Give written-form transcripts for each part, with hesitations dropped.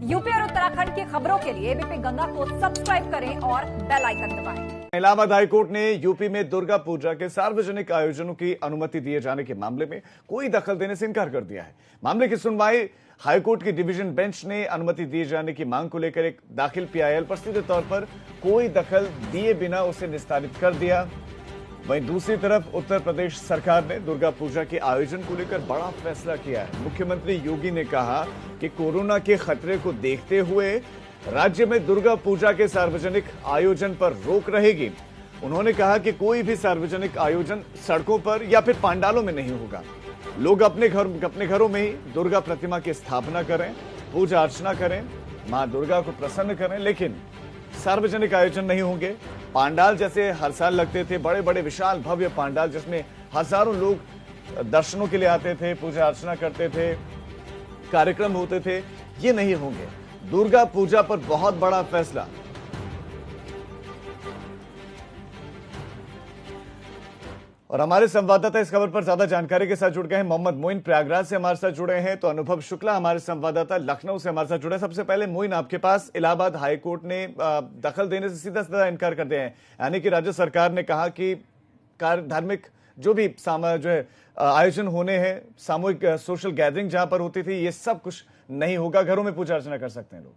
UP और उत्तराखंड की खबरों के लिए एबीपी गंगा को सब्सक्राइब करें और बेल आइकन दबाएं। इलाहाबाद हाईकोर्ट ने यूपी में दुर्गा पूजा के सार्वजनिक आयोजनों की अनुमति दिए जाने के मामले में कोई दखल देने से इनकार कर दिया है। मामले की सुनवाई हाईकोर्ट की डिवीजन बेंच ने अनुमति दिए जाने की मांग को लेकर एक दाखिल पीआईएल पर सीधे तौर पर कोई दखल दिए बिना उसे निस्तारित कर दिया। वहीं दूसरी तरफ उत्तर प्रदेश सरकार ने दुर्गा पूजा के आयोजन को लेकर बड़ा फैसला किया है। मुख्यमंत्री योगी ने कहा कि कोरोना के खतरे को देखते हुए राज्य में दुर्गा पूजा के सार्वजनिक आयोजन पर रोक रहेगी। उन्होंने कहा कि कोई भी सार्वजनिक आयोजन सड़कों पर या फिर पंडालों में नहीं होगा। लोग अपने घरों में ही दुर्गा प्रतिमा की स्थापना करें, पूजा अर्चना करें, मां दुर्गा को प्रसन्न करें, लेकिन सार्वजनिक आयोजन नहीं होंगे। पंडाल जैसे हर साल लगते थे, बड़े बड़े विशाल भव्य पंडाल जिसमें हजारों लोग दर्शनों के लिए आते थे, पूजा अर्चना करते थे, कार्यक्रम होते थे, ये नहीं होंगे। दुर्गा पूजा पर बहुत बड़ा फैसला। और हमारे संवाददाता इस खबर पर ज्यादा जानकारी के साथ जुड़ गए हैं। मोहम्मद मोइन प्रयागराज से हमारे साथ जुड़े हैं, तो अनुभव शुक्ला हमारे संवाददाता लखनऊ से हमारे साथ जुड़े हैं। सबसे पहले मोइन, आपके पास इलाहाबाद हाईकोर्ट ने दखल देने से सीधा सीधा इनकार कर दिया है, यानी कि राज्य सरकार ने कहा कि धार्मिक जो भी जो है आयोजन होने हैं, सामूहिक सोशल गैदरिंग जहां पर होती थी, ये सब कुछ नहीं होगा, घरों में पूजा अर्चना कर सकते हैं लोग।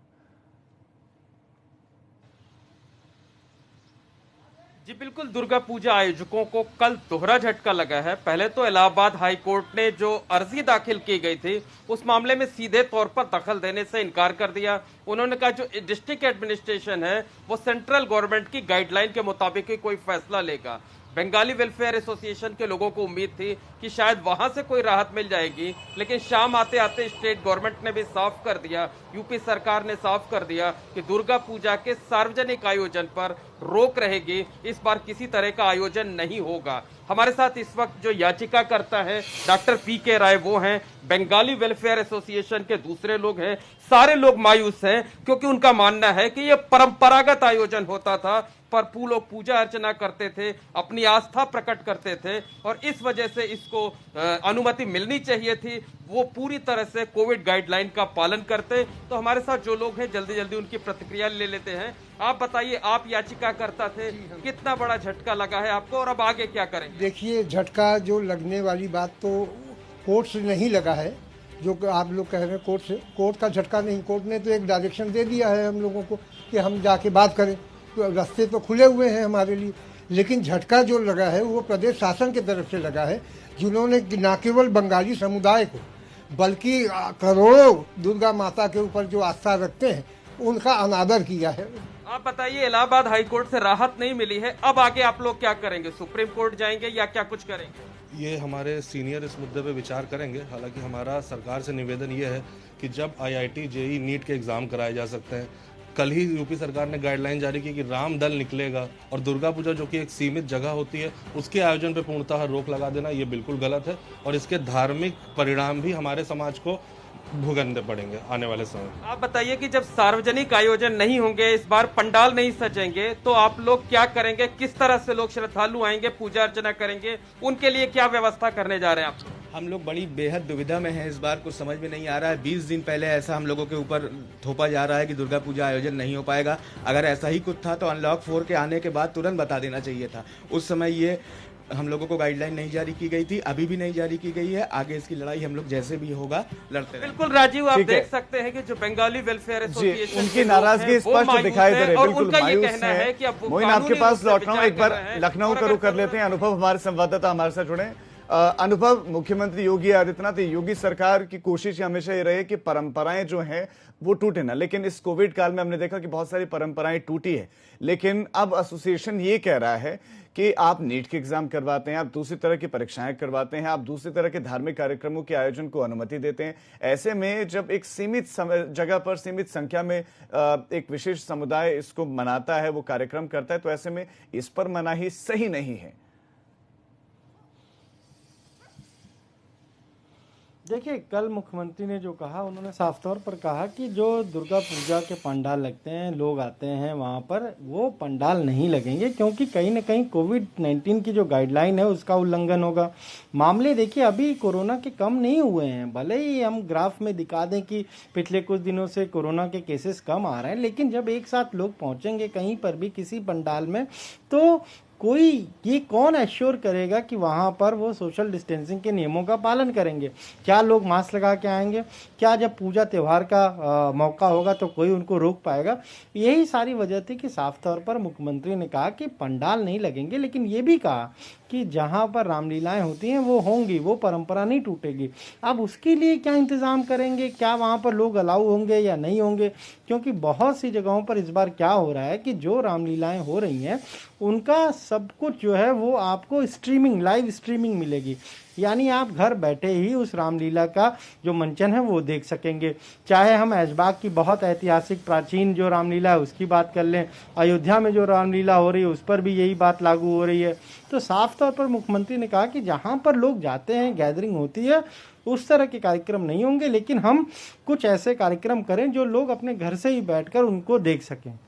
जी बिल्कुल, दुर्गा पूजा आयोजकों को कल दोहरा झटका लगा है। पहले तो इलाहाबाद हाई कोर्ट ने जो अर्जी दाखिल की गई थी उस मामले में सीधे तौर पर दखल देने से इनकार कर दिया। उन्होंने कहा जो डिस्ट्रिक्ट एडमिनिस्ट्रेशन है वो सेंट्रल गवर्नमेंट की गाइडलाइन के मुताबिक ही कोई फैसला लेगा। बंगाली वेलफेयर एसोसिएशन के लोगों को उम्मीद थी कि शायद वहां से कोई राहत मिल जाएगी, लेकिन शाम आते आते स्टेट गवर्नमेंट ने भी साफ कर दिया, यूपी सरकार ने साफ कर दिया कि दुर्गा पूजा के सार्वजनिक आयोजन पर रोक रहेगी। इस बार किसी तरह का आयोजन नहीं होगा। हमारे साथ इस वक्त जो याचिका करता है डॉक्टर पी.के. राय, वो हैं, बंगाली वेलफेयर एसोसिएशन के दूसरे लोग हैं। सारे लोग मायूस हैं क्योंकि उनका मानना है कि यह परंपरागत आयोजन होता था, पर लोग पूजा अर्चना करते थे, अपनी आस्था प्रकट करते थे, और इस वजह से इसको अनुमति मिलनी चाहिए थी। वो पूरी तरह से कोविड गाइडलाइन का पालन करते। तो हमारे साथ जो लोग हैं जल्दी जल्दी उनकी प्रतिक्रिया ले लेते हैं। आप बताइए, आप याचिका करता थे, कितना बड़ा झटका लगा है आपको और अब आगे क्या करेंगे? देखिए, झटका जो लगने वाली बात तो कोर्ट से नहीं लगा है, जो आप लोग कह रहे हैं कोर्ट से। कोर्ट का झटका नहीं, कोर्ट ने तो एक डायरेक्शन दे दिया है हम लोगों को कि हम जाके बात करें, तो रास्ते तो खुले हुए हैं हमारे लिए। लेकिन झटका जो लगा है वो प्रदेश शासन की तरफ से लगा है, जिन्होंने न केवल बंगाली समुदाय को बल्कि करोड़ों दुर्गा माता के ऊपर जो आस्था रखते हैं उनका अनादर किया है। आप बताइए, इलाहाबाद हाईकोर्ट से राहत नहीं मिली है, अब आगे आप लोग क्या करेंगे? सुप्रीम कोर्ट जाएंगे या क्या कुछ करेंगे? ये हमारे सीनियर इस मुद्दे पे विचार करेंगे। हालांकि हमारा सरकार से निवेदन ये है कि जब आईआईटी, जेईई, नीट के एग्जाम कराए जा सकते हैं, कल ही यूपी सरकार ने गाइडलाइन जारी की कि राम दल निकलेगा और दुर्गा पूजा जो कि एक सीमित जगह होती है उसके आयोजन पे पूर्णतः रोक लगा देना ये बिल्कुल गलत है, और इसके धार्मिक परिणाम भी हमारे समाज को भुगतने पड़ेंगे आने वाले समय। आप बताइए कि जब सार्वजनिक आयोजन नहीं होंगे, इस बार पंडाल नहीं सजेंगे, तो आप लोग क्या करेंगे? किस तरह से लोग श्रद्धालु आएंगे, पूजा अर्चना करेंगे? उनके लिए क्या व्यवस्था करने जा रहे हैं आप? हम लोग बड़ी बेहद दुविधा में हैं। इस बार कुछ समझ में नहीं आ रहा है। 20 दिन पहले ऐसा हम लोगों के ऊपर थोपा जा रहा है कि दुर्गा पूजा आयोजन नहीं हो पाएगा। अगर ऐसा ही कुछ था तो अनलॉक 4 के आने के बाद तुरंत बता देना चाहिए था। उस समय ये हम लोगों को गाइडलाइन नहीं जारी की गई थी, अभी भी नहीं जारी की गई है। आगे इसकी लड़ाई हम लोग जैसे भी होगा लड़ते रहेंगे। बिल्कुल राजीव, आप देख सकते हैं कि जो बंगाली वेलफेयर एसोसिएशन उनकी नाराजगी स्पष्ट दिखाई दे रही है, बिल्कुल मायूस है। मोइन, आपके पास लौट रहा हूं, एक बार लखनऊ का रुख कर लेते हैं। अनुभव हमारे संवाददाता हमारे साथ जुड़े। अनुभव, मुख्यमंत्री योगी आदित्यनाथ, योगी सरकार की कोशिश हमेशा ये रही कि परंपराएं जो हैं वो टूटे ना, लेकिन इस कोविड काल में हमने देखा कि बहुत सारी परंपराएं टूटी है। लेकिन अब एसोसिएशन ये कह रहा है कि आप नीट के एग्जाम करवाते हैं, आप दूसरी तरह की परीक्षाएं करवाते हैं, आप दूसरी तरह के धार्मिक कार्यक्रमों के आयोजन को अनुमति देते हैं। ऐसे में जब एक सीमित जगह पर सीमित संख्या में एक विशेष समुदाय इसको मनाता है, वो कार्यक्रम करता है, तो ऐसे में इस पर मनाही सही नहीं है। देखिए, कल मुख्यमंत्री ने जो कहा, उन्होंने साफ तौर पर कहा कि जो दुर्गा पूजा के पंडाल लगते हैं, लोग आते हैं वहाँ पर, वो पंडाल नहीं लगेंगे, क्योंकि कहीं ना कहीं कोविड-19 की जो गाइडलाइन है उसका उल्लंघन होगा। मामले देखिए अभी कोरोना के कम नहीं हुए हैं, भले ही हम ग्राफ में दिखा दें कि पिछले कुछ दिनों से कोरोना के केसेस कम आ रहे हैं, लेकिन जब एक साथ लोग पहुँचेंगे कहीं पर भी किसी पंडाल में, तो कोई ये कौन एश्योर करेगा कि वहाँ पर वो सोशल डिस्टेंसिंग के नियमों का पालन करेंगे? क्या लोग मास्क लगा के आएंगे? क्या जब पूजा त्यौहार का मौका होगा तो कोई उनको रोक पाएगा? यही सारी वजह थी कि साफ तौर पर मुख्यमंत्री ने कहा कि पंडाल नहीं लगेंगे, लेकिन ये भी कहा कि जहाँ पर रामलीलाएं होती हैं वो होंगी, वो परंपरा नहीं टूटेगी। अब उसके लिए क्या इंतज़ाम करेंगे? क्या वहाँ पर लोग अलाउ होंगे या नहीं होंगे? क्योंकि बहुत सी जगहों पर इस बार क्या हो रहा है कि जो रामलीलाएं हो रही हैं उनका सब कुछ जो है वो आपको स्ट्रीमिंग, लाइव स्ट्रीमिंग मिलेगी, यानी आप घर बैठे ही उस रामलीला का जो मंचन है वो देख सकेंगे। चाहे हम ऐशबाग की बहुत ऐतिहासिक प्राचीन जो रामलीला है उसकी बात कर लें, अयोध्या में जो रामलीला हो रही है उस पर भी यही बात लागू हो रही है। तो साफ तौर पर मुख्यमंत्री ने कहा कि जहाँ पर लोग जाते हैं, गैदरिंग होती है, उस तरह के कार्यक्रम नहीं होंगे, लेकिन हम कुछ ऐसे कार्यक्रम करें जो लोग अपने घर से ही बैठकर उनको देख सकें।